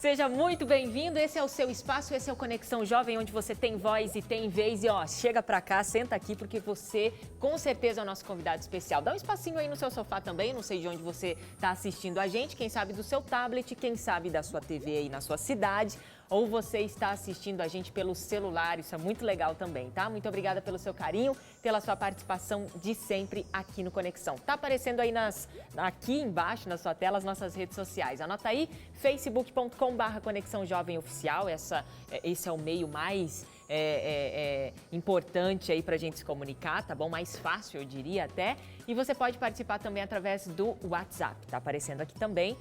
Seja muito bem-vindo, esse é o seu espaço, esse é o Conexão Jovem, onde você tem voz e tem vez. E ó, chega pra cá, senta aqui, porque você com certeza é o nosso convidado especial. Dá um espacinho aí no seu sofá também, não sei de onde você tá assistindo a gente, quem sabe do seu tablet, quem sabe da sua TV aí na sua cidade, ou você está assistindo a gente pelo celular, isso é muito legal também, tá? Muito obrigada pelo seu carinho, pela sua participação de sempre aqui no Conexão. Tá aparecendo aí aqui embaixo na sua tela as nossas redes sociais. Anota aí, facebook.com/Conexão Jovem Oficial, esse é o meio mais importante aí pra gente se comunicar, tá bom? Mais fácil, eu diria até. E você pode participar também através do WhatsApp, tá aparecendo aqui também.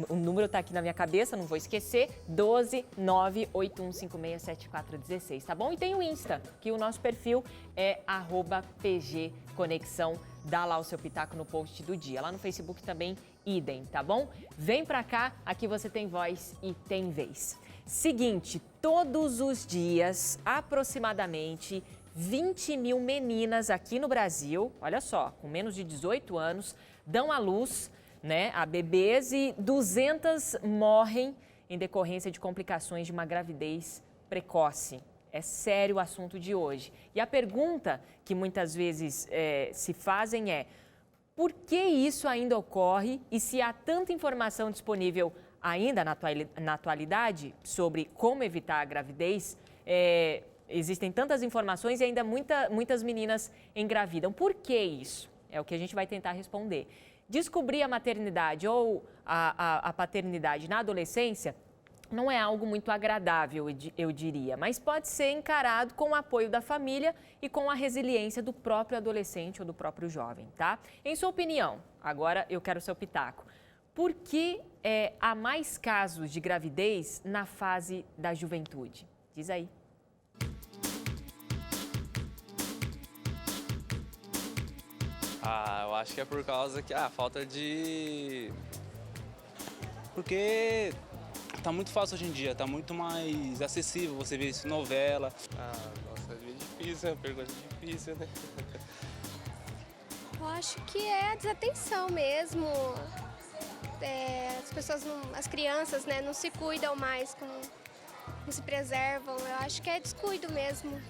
O número tá aqui na minha cabeça, não vou esquecer, 12981567416, tá bom? E tem o Insta, que o nosso perfil é @PGConexão. Dá lá o seu pitaco no post do dia. Lá no Facebook também, idem, tá bom? Vem pra cá, aqui você tem voz e tem vez. Seguinte, todos os dias, aproximadamente 20 mil meninas aqui no Brasil, olha só, com menos de 18 anos, dão à luz, né, a bebês e 200 morrem em decorrência de complicações de uma gravidez precoce. É sério o assunto de hoje. E a pergunta que muitas vezes se fazem é: por que isso ainda ocorre e se há tanta informação disponível ainda na atualidade sobre como evitar a gravidez, existem tantas informações e ainda muitas meninas engravidam. Por que isso? É o que a gente vai tentar responder. Descobrir a maternidade ou a paternidade na adolescência não é algo muito agradável, eu diria, mas pode ser encarado com o apoio da família e com a resiliência do próprio adolescente ou do próprio jovem, tá? Em sua opinião, agora eu quero o seu pitaco. Por que há mais casos de gravidez na fase da juventude? Diz aí. Eu acho que é por causa que falta de... Porque tá muito fácil hoje em dia, tá muito mais acessível você ver isso em novela. Nossa, é meio difícil, é uma pergunta difícil, né? Eu acho que é a desatenção mesmo. As pessoas, as crianças, né, não se cuidam mais, não se preservam. Eu acho que é descuido mesmo.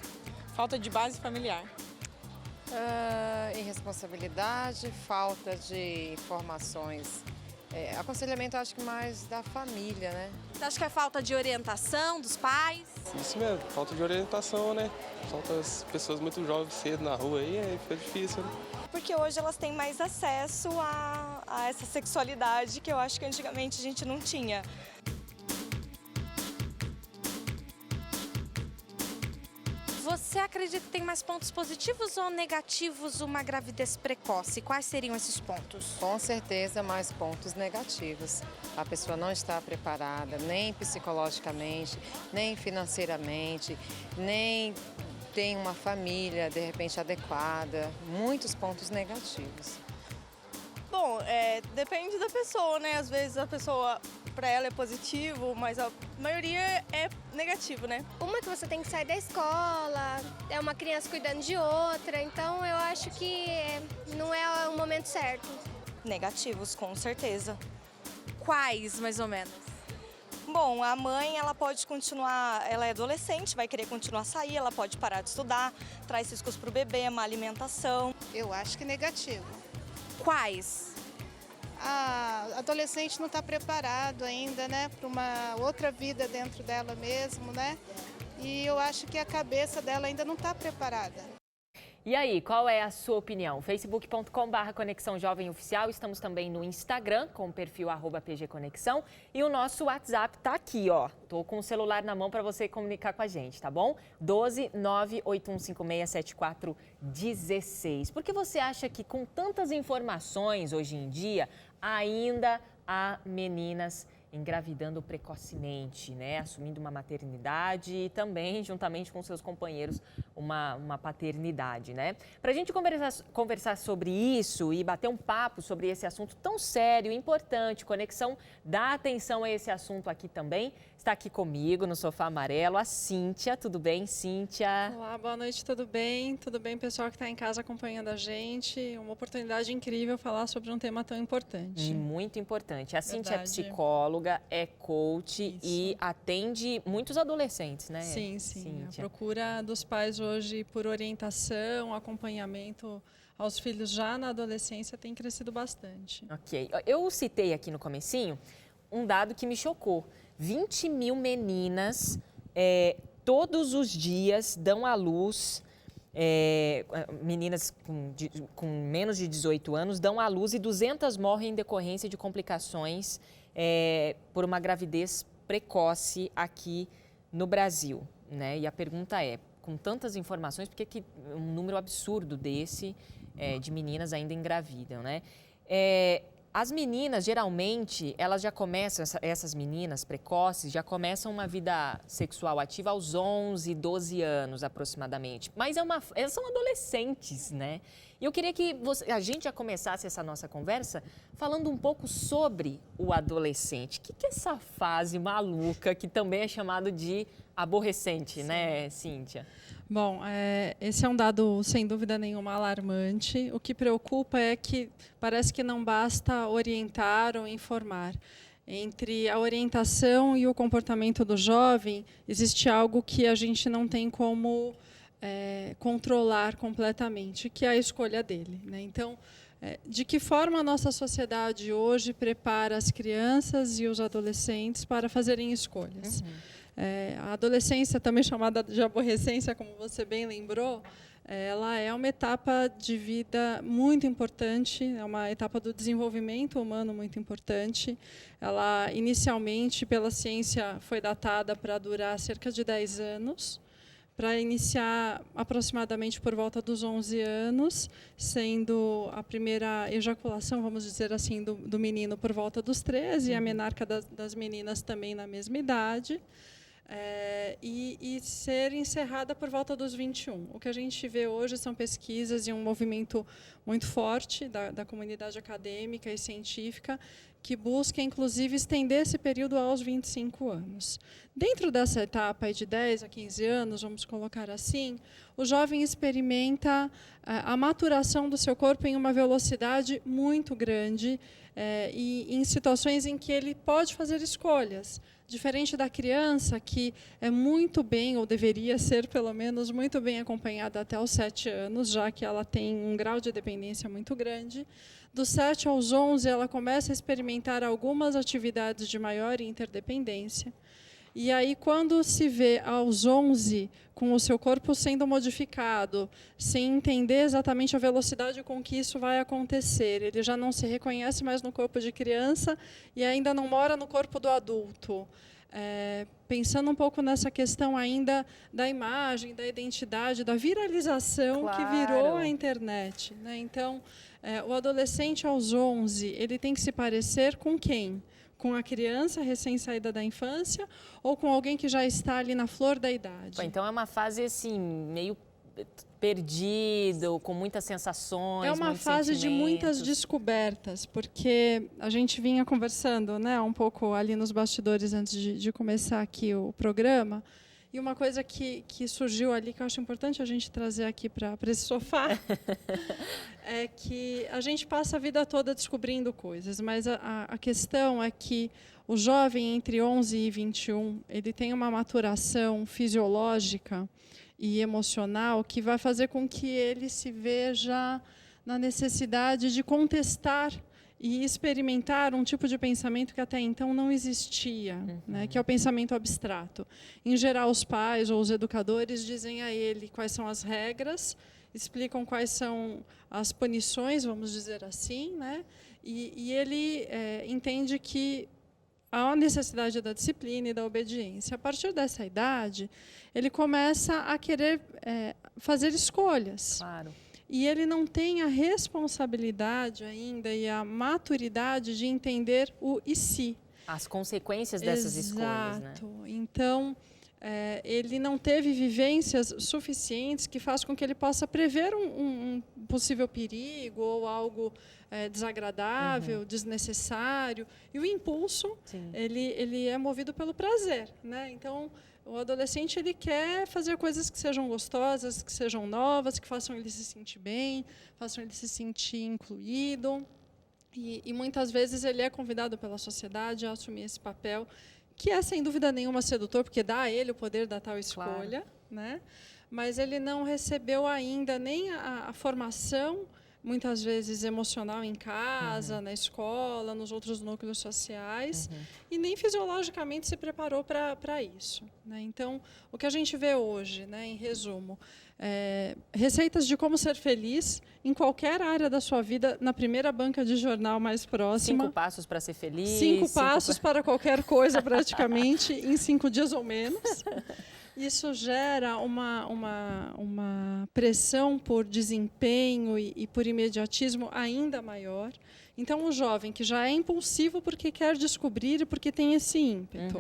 Falta de base familiar. Irresponsabilidade, falta de informações. Aconselhamento, acho que mais da família, né? Você acha que é falta de orientação dos pais? Isso mesmo, falta de orientação, né? Falta as pessoas muito jovens cedo na rua aí fica difícil, né? Porque hoje elas têm mais acesso a essa sexualidade que eu acho que antigamente a gente não tinha. Você acredita que tem mais pontos positivos ou negativos uma gravidez precoce? Quais seriam esses pontos? Com certeza, mais pontos negativos. A pessoa não está preparada, nem psicologicamente, nem financeiramente, nem tem uma família, de repente, adequada. Muitos pontos negativos. Bom, depende da pessoa, né? Às vezes a pessoa, para ela é positivo, mas a maioria é negativo, né? Uma que você tem que sair da escola, é uma criança cuidando de outra, então eu acho que não é o momento certo. Negativos, com certeza. Quais, mais ou menos? Bom, a mãe, ela pode continuar, ela é adolescente, vai querer continuar a sair, ela pode parar de estudar, traz riscos para o bebê, má alimentação. Eu acho que negativo. Quais? A adolescente não está preparado ainda, né, para uma outra vida dentro dela mesmo, né? E eu acho que a cabeça dela ainda não está preparada. E aí, qual é a sua opinião? facebook.com/Conexão Jovem Oficial, estamos também no Instagram com o perfil @PGConexão e o nosso WhatsApp tá aqui, ó. Tô com o celular na mão para você comunicar com a gente, tá bom? 12981567416. Por que você acha que com tantas informações hoje em dia ainda há meninas engravidando precocemente, né? Assumindo uma maternidade e também, juntamente com seus companheiros, uma paternidade, né? Para a gente conversar sobre isso e bater um papo sobre esse assunto tão sério e importante, Conexão dá atenção a esse assunto aqui também. Está aqui comigo no sofá amarelo a Cíntia. Tudo bem, Cíntia? Olá, boa noite, tudo bem? Tudo bem, pessoal que está em casa acompanhando a gente? Uma oportunidade incrível falar sobre um tema tão importante. Muito importante. A Cíntia é Verdade. psicóloga, psicóloga, é coach e atende muitos adolescentes, né? Sim. A procura dos pais hoje por orientação, acompanhamento aos filhos já na adolescência tem crescido bastante. Ok. Eu citei aqui no comecinho um dado que me chocou. 20 mil meninas todos os dias dão à luz, meninas com menos de 18 anos dão à luz e 200 morrem em decorrência de complicações por uma gravidez precoce aqui no Brasil, né? E a pergunta é, com tantas informações, por que um número absurdo desse de meninas ainda engravidam, né? As meninas, geralmente, elas já começam, essas meninas precoces, já começam uma vida sexual ativa aos 11, 12 anos, aproximadamente. Mas elas são adolescentes, né? E eu queria que a gente já começasse essa nossa conversa falando um pouco sobre o adolescente. O que é essa fase maluca que também é chamado de aborrecente, né, Cíntia? Bom, esse é um dado, sem dúvida nenhuma, alarmante. O que preocupa é que parece que não basta orientar ou informar. Entre a orientação e o comportamento do jovem, existe algo que a gente não tem como controlar completamente, que é a escolha dele, né? Então, de que forma a nossa sociedade hoje prepara as crianças e os adolescentes para fazerem escolhas? A adolescência, também chamada de aborrecência, como você bem lembrou, ela é uma etapa de vida muito importante, é uma etapa do desenvolvimento humano muito importante. Ela, inicialmente, pela ciência, foi datada para durar cerca de 10 anos, para iniciar aproximadamente por volta dos 11 anos, sendo a primeira ejaculação, vamos dizer assim, do menino por volta dos 13, e a menarca das meninas também na mesma idade. E ser encerrada por volta dos 21. O que a gente vê hoje são pesquisas e um movimento muito forte da comunidade acadêmica e científica que busca, inclusive, estender esse período aos 25 anos. Dentro dessa etapa de 10 a 15 anos, vamos colocar assim, o jovem experimenta a maturação do seu corpo em uma velocidade muito grande e em situações em que ele pode fazer escolhas. Diferente da criança, que é muito bem, ou deveria ser, pelo menos, muito bem acompanhada até os 7 anos, já que ela tem um grau de dependência muito grande. Dos 7 aos 11, ela começa a experimentar algumas atividades de maior interdependência. E aí, quando se vê aos 11, com o seu corpo sendo modificado, sem entender exatamente a velocidade com que isso vai acontecer, ele já não se reconhece mais no corpo de criança e ainda não mora no corpo do adulto. Pensando um pouco nessa questão ainda da imagem, da identidade, da viralização que virou a internet, né? Então, o adolescente aos 11, ele tem que se parecer com quem? Com a criança recém-saída da infância ou com alguém que já está ali na flor da idade? Então é uma fase assim, meio perdido, com muitas sensações, é uma fase de muitas descobertas, porque a gente vinha conversando, né, um pouco ali nos bastidores antes de começar aqui o programa, e uma coisa que surgiu ali, que eu acho importante a gente trazer aqui para esse sofá, é que a gente passa a vida toda descobrindo coisas, mas a questão é que o jovem entre 11 e 21, ele tem uma maturação fisiológica e emocional que vai fazer com que ele se veja na necessidade de contestar e experimentar um tipo de pensamento que até então não existia, né, que é o pensamento abstrato. Em geral, os pais ou os educadores dizem a ele quais são as regras, explicam quais são as punições, vamos dizer assim, né, e ele entende que há a necessidade da disciplina e da obediência. A partir dessa idade, ele começa a querer fazer escolhas. Claro. E ele não tem a responsabilidade ainda e a maturidade de entender o e se. As consequências dessas escolhas, né? Exato. Então, ele não teve vivências suficientes que façam com que ele possa prever um possível perigo ou algo desagradável, desnecessário. E o impulso, ele é movido pelo prazer, né? Então, o adolescente ele quer fazer coisas que sejam gostosas, que sejam novas, que façam ele se sentir bem, façam ele se sentir incluído. E muitas vezes ele é convidado pela sociedade a assumir esse papel, que é, sem dúvida nenhuma, sedutor, porque dá a ele o poder da tal escolha, né? Mas ele não recebeu ainda nem a formação, muitas vezes emocional em casa, na escola, nos outros núcleos sociais, e nem fisiologicamente se preparou para isso, né? Então, o que a gente vê hoje, né, em resumo, receitas de como ser feliz em qualquer área da sua vida, na primeira banca de jornal mais próxima. 5 passos para ser feliz. 5 passos para qualquer coisa, praticamente, em 5 dias ou menos. Isso gera uma pressão por desempenho e por imediatismo ainda maior. Então, o jovem que já é impulsivo porque quer descobrir e porque tem esse ímpeto,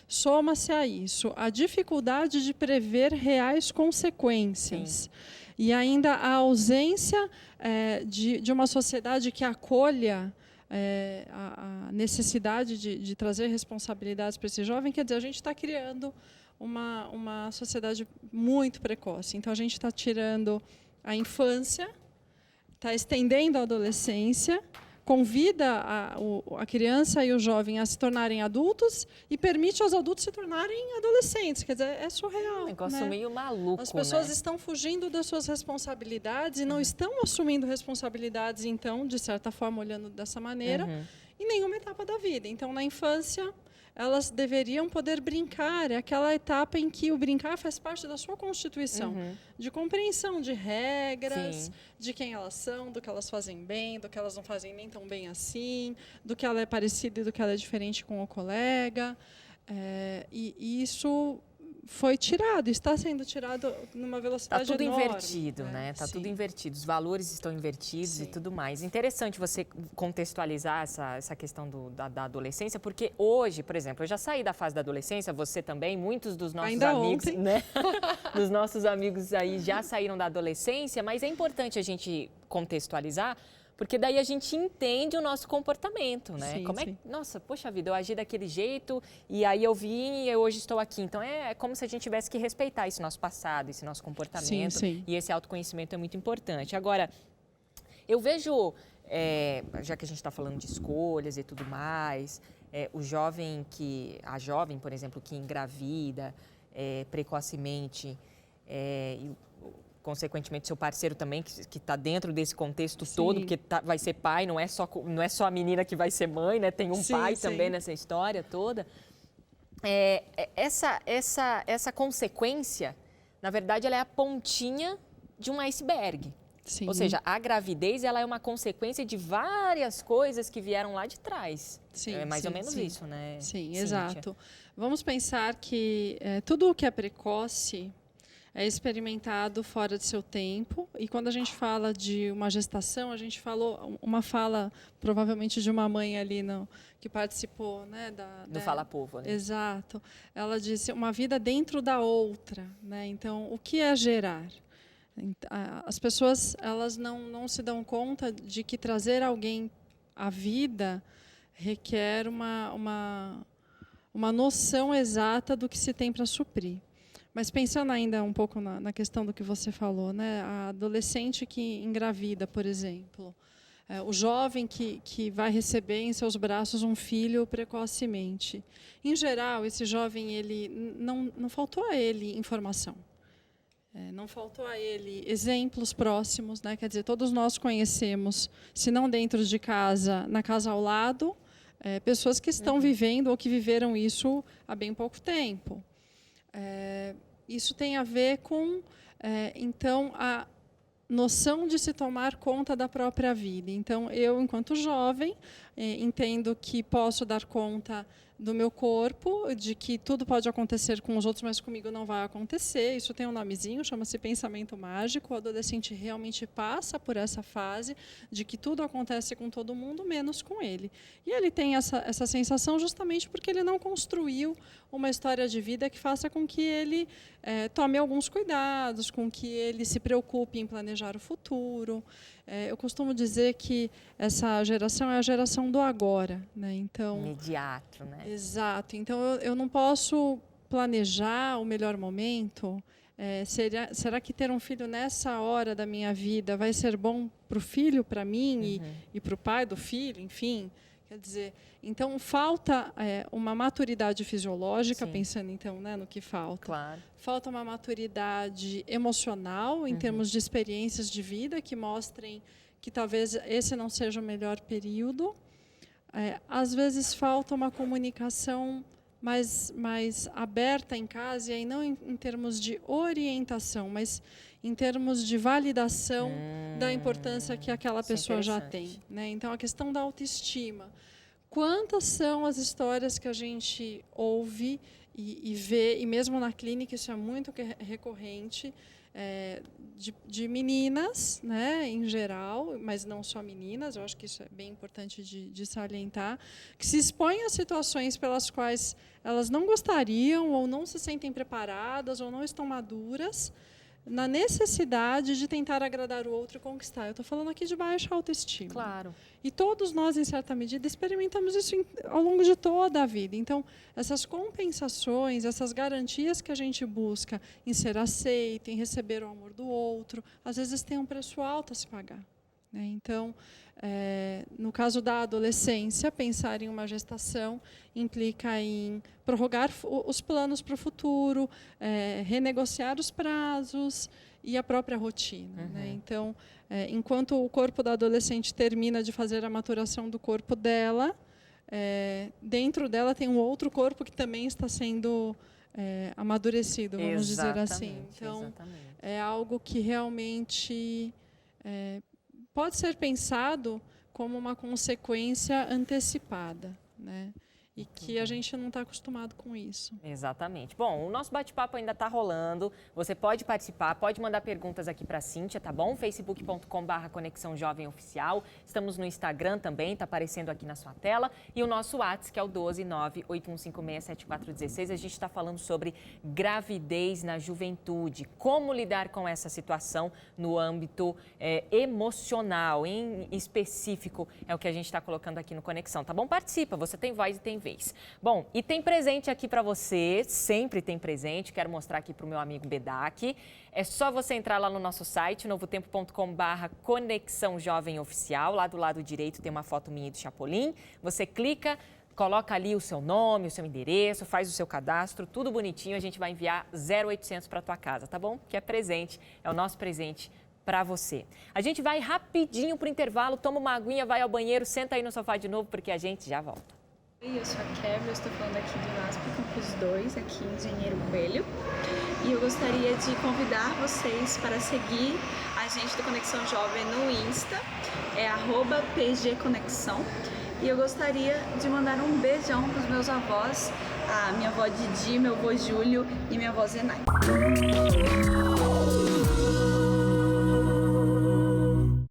soma-se a isso a dificuldade de prever reais consequências. E ainda a ausência de uma sociedade que acolha a necessidade de trazer responsabilidades para esse jovem. Quer dizer, a gente está criando uma sociedade muito precoce. Então, a gente está tirando a infância, está estendendo a adolescência, convida a criança e o jovem a se tornarem adultos e permite aos adultos se tornarem adolescentes. Quer dizer, é surreal. Um negócio, né? Meio maluco, As pessoas né? estão fugindo das suas responsabilidades e não estão assumindo responsabilidades, então, de certa forma, olhando dessa maneira, em nenhuma etapa da vida. Então, na infância, elas deveriam poder brincar. É aquela etapa em que o brincar faz parte da sua constituição, de compreensão de regras, de quem elas são, do que elas fazem bem, do que elas não fazem nem tão bem assim, do que ela é parecida e do que ela é diferente com o colega. E isso foi tirado, está sendo tirado numa velocidade enorme. Está tudo invertido, né? Está tudo invertido, os valores estão invertidos e tudo mais. Interessante você contextualizar essa questão da adolescência, porque hoje, por exemplo, eu já saí da fase da adolescência, você também, muitos dos nossos amigos, né? Dos nossos amigos aí já saíram da adolescência, mas é importante a gente contextualizar, porque daí a gente entende o nosso comportamento, né? Nossa, poxa vida, eu agi daquele jeito e aí eu vim e eu hoje estou aqui. Então, é como se a gente tivesse que respeitar esse nosso passado, esse nosso comportamento. E esse autoconhecimento é muito importante. Agora, eu vejo, já que a gente está falando de escolhas e tudo mais, a jovem, por exemplo, que engravida precocemente, consequentemente, seu parceiro também, que está dentro desse contexto todo, porque vai ser pai, não é só a menina que vai ser mãe, né? Tem um pai também nessa história toda. Essa consequência, na verdade, ela é a pontinha de um iceberg. Ou seja, a gravidez ela é uma consequência de várias coisas que vieram lá de trás. É mais ou menos isso, né? Sim, exato. Vamos pensar que tudo o que é precoce é experimentado fora de seu tempo. E quando a gente fala de uma gestação, a gente falou uma fala provavelmente de uma mãe ali que participou, né, do Fala Povo, né? Exato. Ela disse uma vida dentro da outra, né? Então, o que é gerar? As pessoas elas não se dão conta de que trazer alguém à vida requer uma noção exata do que se tem para suprir. Mas pensando ainda um pouco na questão do que você falou, né? A adolescente que engravida, por exemplo, o jovem que vai receber em seus braços um filho precocemente. Em geral, esse jovem não faltou a ele informação. Não faltou a ele exemplos próximos, né? Quer dizer, todos nós conhecemos, se não dentro de casa, na casa ao lado, pessoas que estão vivendo ou que viveram isso há bem pouco tempo. Isso tem a ver com, então, a noção de se tomar conta da própria vida. Então, eu, enquanto jovem, entendo que posso dar conta do meu corpo, de que tudo pode acontecer com os outros, mas comigo não vai acontecer. Isso tem um nomezinho, chama-se pensamento mágico. O adolescente realmente passa por essa fase de que tudo acontece com todo mundo, menos com ele. E ele tem essa sensação justamente porque ele não construiu uma história de vida que faça com que ele tome alguns cuidados, com que ele se preocupe em planejar o futuro. Eu costumo dizer que essa geração é a geração do agora, né? Então, imediato, né? Exato. Então, eu não posso planejar o melhor momento Será que ter um filho nessa hora da minha vida vai ser bom para o filho, para mim e para o pai do filho, enfim? Quer dizer, então falta uma maturidade fisiológica, pensando então, né, no que falta. Claro. Falta uma maturidade emocional em termos de experiências de vida que mostrem que talvez esse não seja o melhor período. Às vezes falta uma comunicação mais aberta em casa, e aí não em termos de orientação, mas em termos de validação da importância que aquela pessoa já tem, né? Então, a questão da autoestima. Quantas são as histórias que a gente ouve e vê, e mesmo na clínica isso é muito recorrente, de meninas, né, em geral, mas não só meninas, eu acho que isso é bem importante de salientar, que se expõem a situações pelas quais elas não gostariam, ou não se sentem preparadas, ou não estão maduras, na necessidade de tentar agradar o outro e conquistar. Eu estou falando aqui de baixa autoestima. Claro. E todos nós, em certa medida, experimentamos isso ao longo de toda a vida. Então, essas compensações, essas garantias que a gente busca em ser aceito, em receber o amor do outro, às vezes tem um preço alto a se pagar, né? Então, no caso da adolescência, pensar em uma gestação implica em prorrogar os planos para o futuro, renegociar os prazos e a própria rotina, né? Então, enquanto o corpo da adolescente termina de fazer a maturação do corpo dela, dentro dela tem um outro corpo que também está sendo amadurecido, vamos dizer assim. Então, é algo que realmente pode ser pensado como uma consequência antecipada, né? E que a gente não está acostumado com isso. Exatamente. Bom, o nosso bate-papo ainda está rolando. Você pode participar, pode mandar perguntas aqui para a Cíntia, tá bom? facebook.com/Conexão Jovem Oficial. Estamos no Instagram também, está aparecendo aqui na sua tela. E o nosso WhatsApp, que é o 12981567416. A gente está falando sobre gravidez na juventude. Como lidar com essa situação no âmbito emocional, em específico, é o que a gente está colocando aqui no Conexão, tá bom? Participa, você tem voz e tem vez. Bom, e tem presente aqui para você, sempre tem presente, quero mostrar aqui para o meu amigo Bedak. É só você entrar lá no nosso site, novotempo.com/Conexão Jovem Oficial, lá do lado direito tem uma foto minha do Chapolin, você clica, coloca ali o seu nome, o seu endereço, faz o seu cadastro, tudo bonitinho, a gente vai enviar 0800 para tua casa, tá bom? Que é presente, é o nosso presente para você. A gente vai rapidinho para o intervalo, toma uma aguinha, vai ao banheiro, senta aí no sofá de novo, porque a gente já volta. Eu sou a Kevin, eu estou falando aqui do NASP Campus 2, aqui em Engenheiro Coelho. E eu gostaria de convidar vocês para seguir a gente do Conexão Jovem no Insta, @PGConexão. E eu gostaria de mandar um beijão para os meus avós, a minha avó Didi, meu avô Júlio e minha avó Zenai.